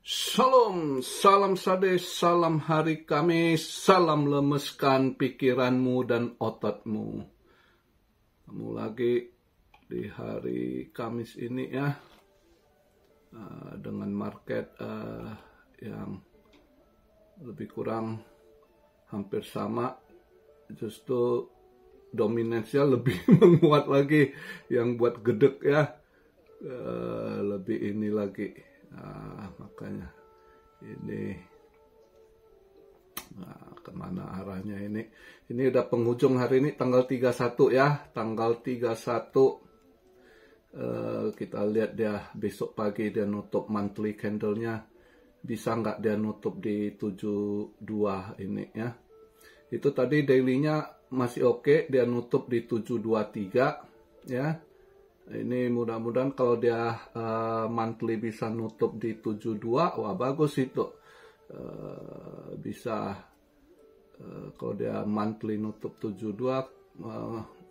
Shalom, salam sade, salam hari Kamis, salam lemeskan pikiranmu dan ototmu. Kamu lagi di hari Kamis ini ya, dengan market yang lebih kurang hampir sama, justru dominansinya lebih menguat lagi, yang buat gedek ya, lebih ini lagi. Makanya ini kemana arahnya ini udah penghujung hari ini, tanggal 31 ya, tanggal 31. Kita lihat dia besok pagi dia nutup monthly candle-nya, bisa nggak dia nutup di 72 ini ya. Itu tadi daily-nya masih oke, dia nutup di 723 ya. Ini mudah-mudahan kalau dia monthly bisa nutup di 72, wah bagus itu. Bisa kalau dia monthly nutup 72,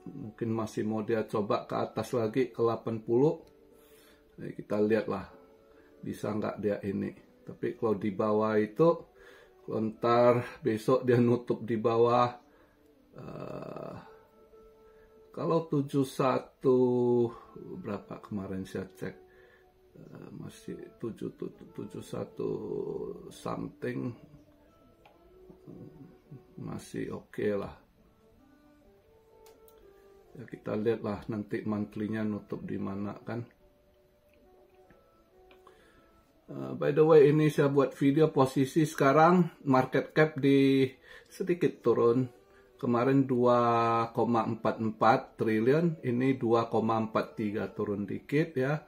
mungkin masih mau dia coba ke atas lagi ke 80. Nah, kita lihatlah bisa nggak dia ini. Tapi kalau di bawah itu, ntar besok dia nutup di bawah. Kalau 71 berapa kemarin saya cek, masih 71 something, masih oke lah. Ya, kita lihatlah nanti monthly-nya nutup di mana kan. By the way, ini saya buat video posisi sekarang market cap di sedikit turun. Kemarin 2,44 triliun, ini 2,43, turun dikit ya.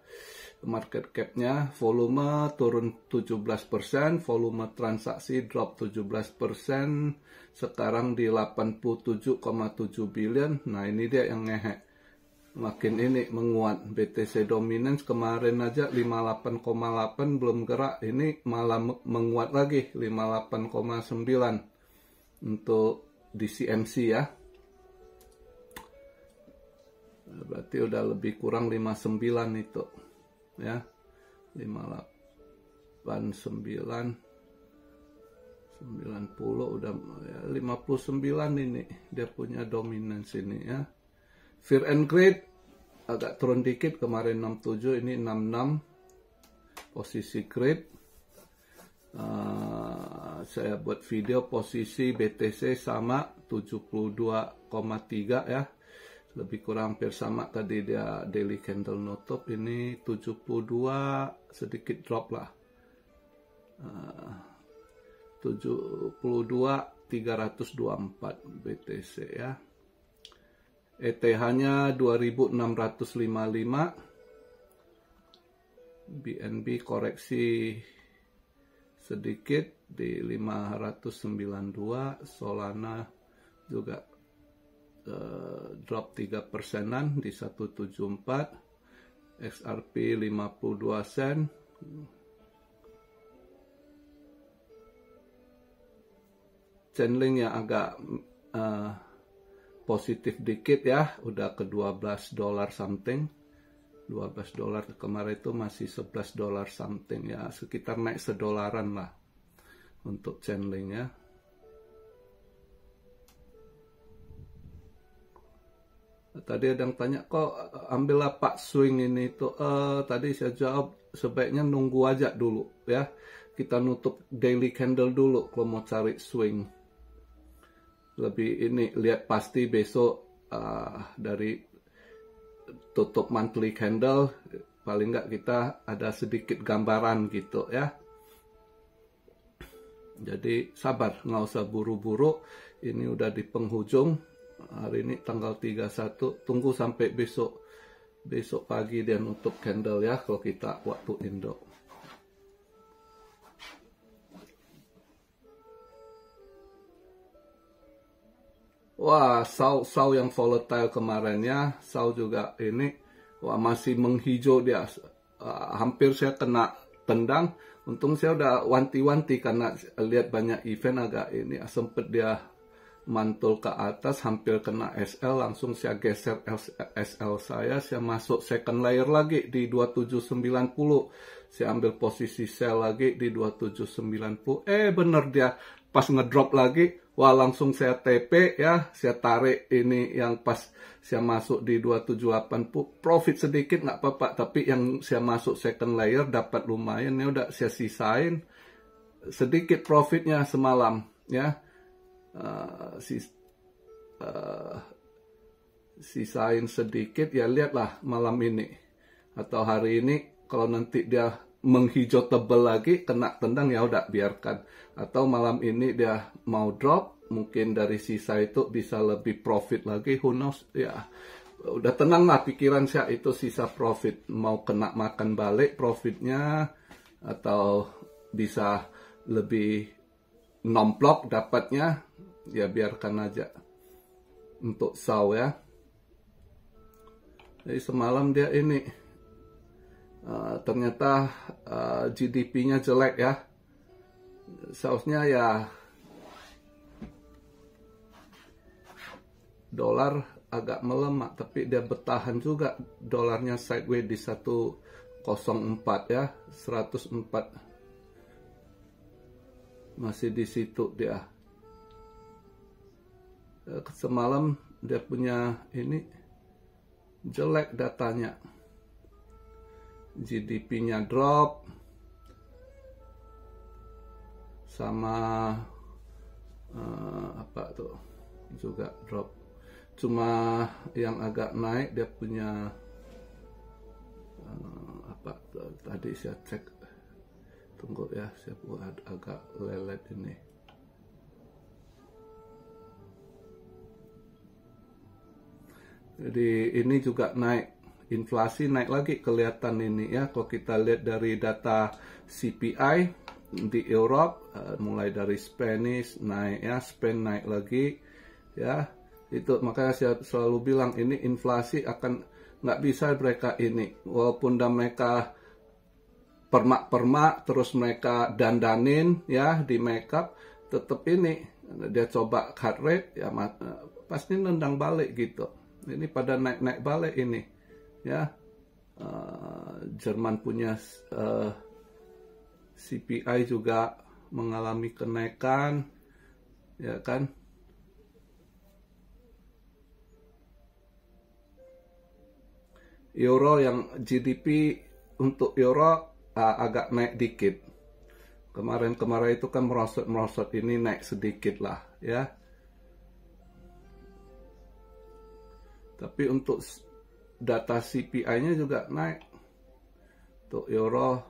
Market cap-nya, volume turun 17%, volume transaksi drop 17%, sekarang di 87,7 billion. Nah, ini dia yang ngehe. Makin ini menguat. BTC dominance kemarin aja 58,8 belum gerak, ini malah menguat lagi 58,9 untuk di CMC ya. Berarti udah lebih kurang 59 itu ya. 58, 90 udah ya, 59 ini dia punya dominance ini ya. Fear and Greed agak turun dikit, kemarin 67, ini 66 posisi greed. Saya buat video posisi BTC sama 72,3 ya, lebih kurang hampir sama tadi dia daily candle nutup, ini 72, sedikit drop lah. 72.324 BTC ya. ETH-nya 2655. BNB koreksi sedikit di 592, Solana juga drop 3%-an di 174, XRP 52 sen. Chainlink yang agak positif dikit ya, udah ke $12 something. $12 kemarin itu masih $11 something ya, sekitar naik $1 lah untuk Chainlink ya. Tadi ada yang tanya, kok ambillah Pak swing ini itu. Tadi saya jawab sebaiknya nunggu aja dulu ya, kita nutup daily candle dulu kalau mau cari swing. Lebih ini lihat pasti besok dari tutup monthly candle, paling nggak kita ada sedikit gambaran gitu ya. Jadi sabar, nggak usah buru-buru, ini udah di penghujung hari ini tanggal 31, tunggu sampai besok pagi dia nutup candle ya kalau kita waktu Indo. Wah, SAU yang volatile kemarinnya, SAU juga ini, wah masih menghijau dia. Hampir saya kena tendang. Untung saya udah wanti-wanti karena lihat banyak event agak ini, sempet dia mantul ke atas, hampir kena SL, langsung saya geser SL saya masuk second layer lagi di 2790. saya ambil posisi sell lagi di 2790. Bener dia pas ngedrop lagi, wah langsung saya TP ya, saya tarik ini yang pas saya masuk di 2780, profit sedikit nggak apa-apa, tapi yang saya masuk second layer dapat lumayan ya, udah saya sisain sedikit profitnya semalam ya. Sisain sedikit ya, lihatlah malam ini atau hari ini, kalau nanti dia menghijau tebel lagi kena tendang ya udah biarkan, atau malam ini dia mau drop mungkin dari sisa itu bisa lebih profit lagi, who knows ya. Udah tenang lah pikiran saya, itu sisa profit, mau kena makan balik profitnya atau bisa lebih nomplok dapatnya ya, biarkan aja untuk saw ya. Jadi semalam dia ini ternyata GDP-nya jelek ya. Seharusnya ya dolar agak melemah, tapi dia bertahan juga, dolarnya sideways di 104 ya, 104 masih di situ dia. Semalam dia punya ini jelek datanya, GDP-nya drop sama apa tuh juga drop. Cuma yang agak naik dia punya apa tadi saya cek, tunggu ya, saya buat agak lelet ini. Jadi ini juga naik, inflasi naik lagi kelihatan ini ya. Kalau kita lihat dari data CPI di Europe, mulai dari Spanish naik ya, Spain naik lagi ya. Itu makanya saya selalu bilang ini inflasi akan nggak bisa mereka ini, walaupun dah mereka permak-permak terus mereka dandanin ya di makeup, tetap ini dia coba cut rate ya, pasti nendang balik gitu. Ini pada naik-naik balik ini ya. Jerman punya CPI juga mengalami kenaikan ya kan. Euro yang GDP untuk euro agak naik dikit. Kemarin-kemarin itu kan merosot-merosot, ini naik sedikit lah ya. Tapi untuk data CPI-nya juga naik. Untuk euro,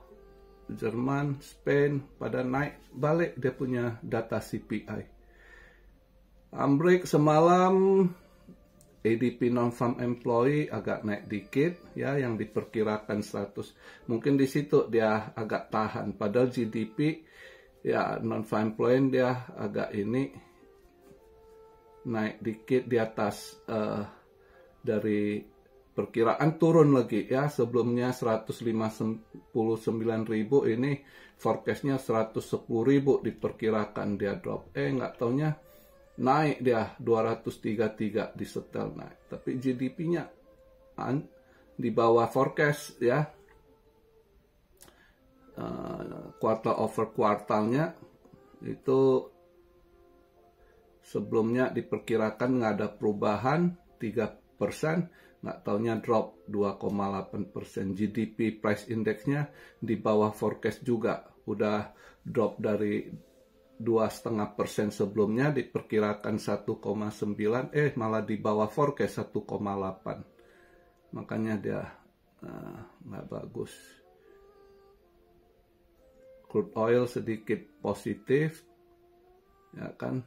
Jerman, Spain pada naik balik dia punya data CPI. Amerika semalam ADP non-farm employee agak naik dikit ya, yang diperkirakan 100. Mungkin di situ dia agak tahan, padahal GDP ya non-farm employee dia agak ini naik dikit di atas dari perkiraan, turun lagi ya. Sebelumnya 159.000, ini forecastnya 110.000 diperkirakan dia drop. Nggak taunya naik dia 233 di setel naik. Tapi GDP-nya di bawah forecast ya. Quartal over kuartalnya itu sebelumnya diperkirakan nggak ada perubahan 3%, nggak taunya drop 2,8%. GDP price indexnya di bawah forecast juga, udah drop dari 2,5% sebelumnya diperkirakan 1,9, malah di bawah forecast 1,8. Makanya dia nggak bagus. Crude oil sedikit positif ya kan.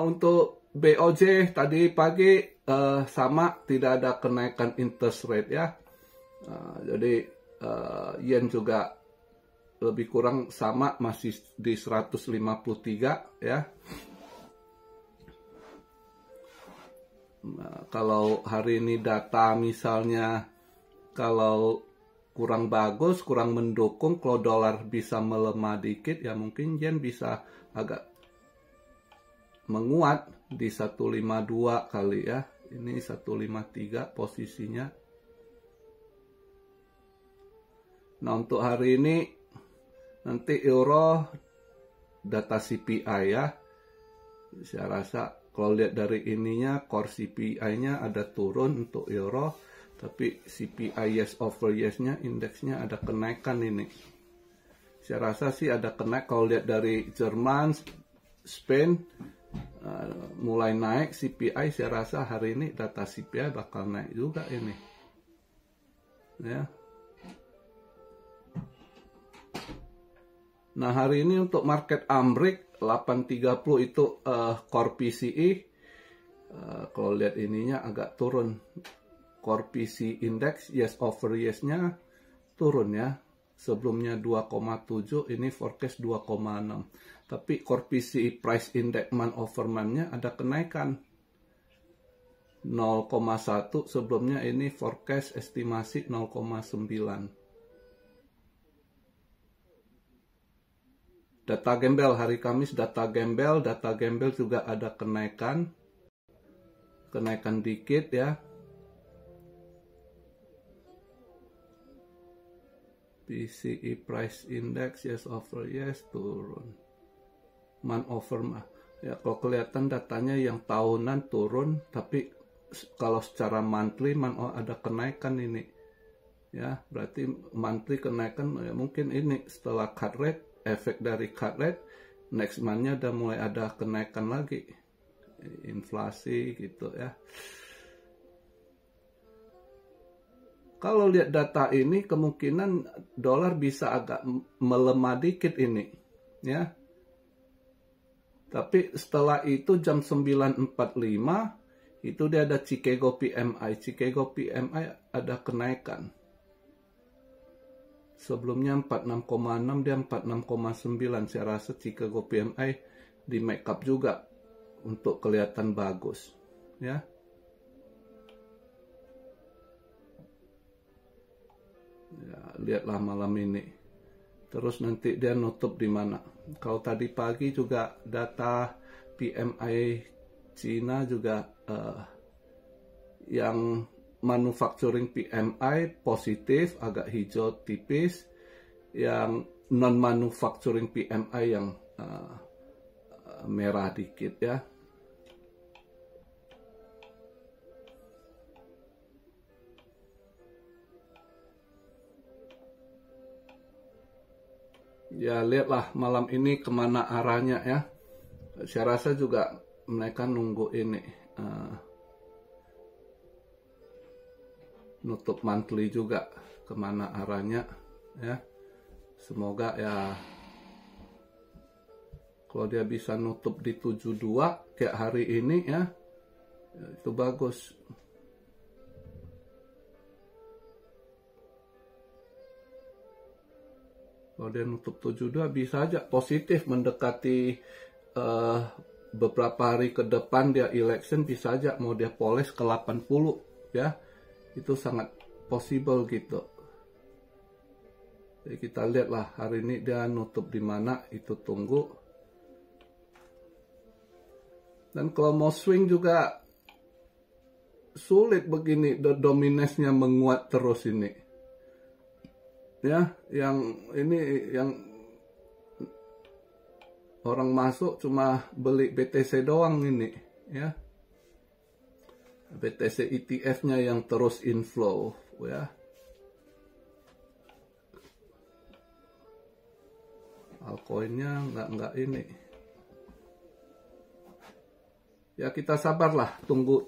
Untuk BOJ tadi pagi sama, tidak ada kenaikan interest rate ya. Jadi yen juga lebih kurang sama, masih di 153 ya. Kalau hari ini data misalnya Kalau kurang bagus, kurang mendukung, kalau dolar bisa melemah dikit, ya mungkin yen bisa agak menguat di 152 kali ya. Ini 153 posisinya. Nah, untuk hari ini nanti euro data CPI ya. Saya rasa kalau lihat dari ininya core CPI-nya ada turun untuk euro, tapi CPI yes over yes-nya indeksnya ada kenaikan ini. Saya rasa sih ada kenaik kalau lihat dari Jerman, Spain mulai naik CPI, saya rasa hari ini data CPI bakal naik juga ini. Ya. Nah, hari ini untuk market Amrik 830 itu core PCE. Kalau lihat ininya agak turun. Core PCE index yes over yes-nya turun ya. Sebelumnya 2,7, ini forecast 2,6. Tapi core PCE price index month over month-nya ada kenaikan 0,1, sebelumnya ini forecast estimasi 0,9. Data gembel hari Kamis, data gembel juga ada kenaikan dikit ya. PCE price index yes over yes turun. Month over month. Ya, kalau kelihatan datanya yang tahunan turun, tapi kalau secara monthly ada kenaikan ini. Ya, berarti monthly kenaikan ya mungkin ini setelah cut rate, efek dari cut rate, next month-nya udah mulai ada kenaikan lagi. Inflasi gitu ya. Kalau lihat data ini kemungkinan dolar bisa agak melemah dikit ini, ya. Tapi setelah itu jam 9.45 itu dia ada Chicago PMI. Chicago PMI ada kenaikan. Sebelumnya 46,6, dia 46,9. Saya rasa Chicago PMI di make up juga untuk kelihatan bagus, ya. Ya, lihatlah malam ini. Terus nanti dia nutup di mana. Kalau tadi pagi juga data PMI Cina juga yang manufacturing PMI positif, agak hijau tipis. Yang non-manufacturing PMI yang merah dikit ya. Ya, lihatlah malam ini kemana arahnya ya. Saya rasa juga mereka nunggu ini. Nutup monthly juga kemana arahnya ya. Semoga ya kalau dia bisa nutup di 72 kayak hari ini ya, itu bagus. Kalau dia nutup 72 bisa aja positif mendekati beberapa hari ke depan dia election, bisa aja mau dia poles ke 80 ya. Itu sangat possible gitu. Jadi kita lihatlah hari ini dia nutup di mana, itu tunggu. Dan kalau mau swing juga sulit begini, dominasinya menguat terus ini. Ya, yang ini yang orang masuk cuma beli BTC doang ini, ya. BTC ETF-nya yang terus inflow, ya. Altcoin-nya nggak ini. Ya kita sabarlah, tunggu.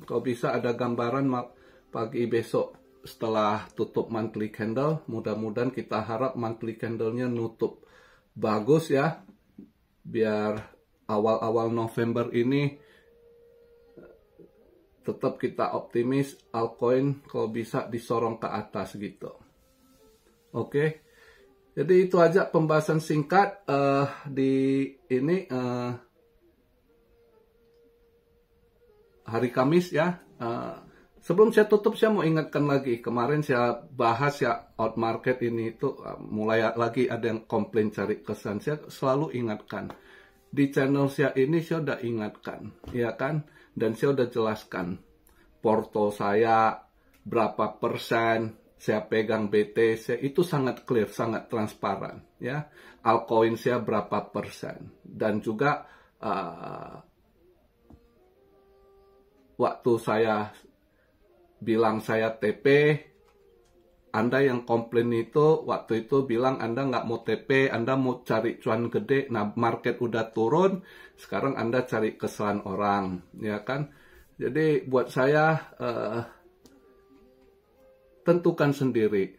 Kalau bisa ada gambaran pagi besok. Setelah tutup monthly candle, mudah-mudahan kita harap monthly candle-nya nutup bagus ya, biar awal-awal November ini tetap kita optimis altcoin kalau bisa disorong ke atas gitu. Oke, jadi itu aja pembahasan singkat di ini hari Kamis ya. Sebelum saya tutup, saya mau ingatkan lagi. Kemarin saya bahas ya, out market ini itu mulai lagi ada yang komplain cari kesan. Saya selalu ingatkan. Di channel saya ini saya udah ingatkan, ya kan? Dan saya udah jelaskan. Porto saya berapa persen, saya pegang BTC, itu sangat clear, sangat transparan. Ya, altcoin saya berapa persen. Dan juga waktu saya bilang saya TP, Anda yang komplain itu waktu itu bilang Anda nggak mau TP, Anda mau cari cuan gede. Nah, market udah turun, sekarang Anda cari kesalahan orang, ya kan? Jadi buat saya tentukan sendiri,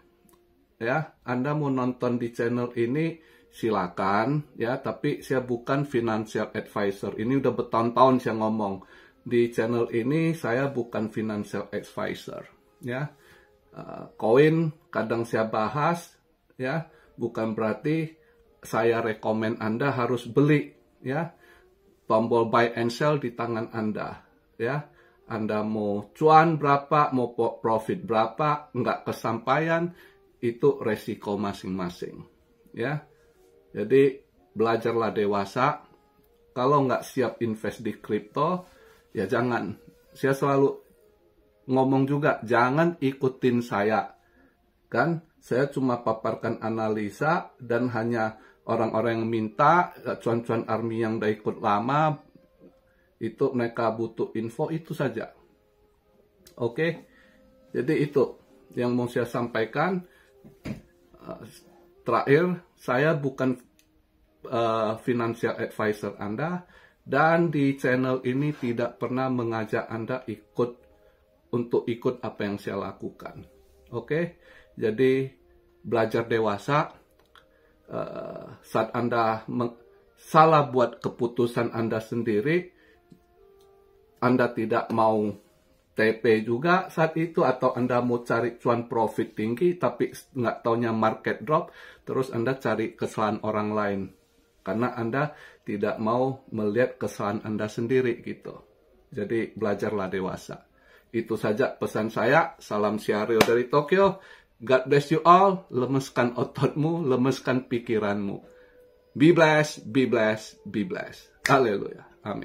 ya. Anda mau nonton di channel ini silakan, ya. Tapi saya bukan financial advisor. Ini udah bertahun-tahun saya ngomong. Di channel ini saya bukan financial advisor, ya. Koin kadang saya bahas, ya, bukan berarti saya rekomen Anda harus beli, ya. Tombol buy and sell di tangan Anda, ya. Anda mau cuan berapa, mau profit berapa, nggak kesampaian, itu resiko masing-masing, ya. Jadi belajarlah dewasa. Kalau nggak siap invest di kripto, ya jangan. Saya selalu ngomong juga, jangan ikutin saya. Kan, saya cuma paparkan analisa dan hanya orang-orang yang minta, cuan-cuan army yang udah ikut lama, itu mereka butuh info, itu saja. Oke, jadi itu yang mau saya sampaikan. Terakhir, saya bukan financial advisor Anda. Dan di channel ini tidak pernah mengajak Anda untuk ikut apa yang saya lakukan. Oke, jadi belajar dewasa. Saat Anda salah buat keputusan Anda sendiri, Anda tidak mau TP juga saat itu, atau Anda mau cari cuan profit tinggi, tapi nggak taunya market drop, terus Anda cari kesalahan orang lain. Karena Anda tidak mau melihat kesalahan Anda sendiri gitu. Jadi belajarlah dewasa. Itu saja pesan saya. Salam Syahril dari Tokyo. God bless you all. Lemeskan ototmu, lemeskan pikiranmu. Be blessed, be blessed, be blessed. Haleluya. Amin.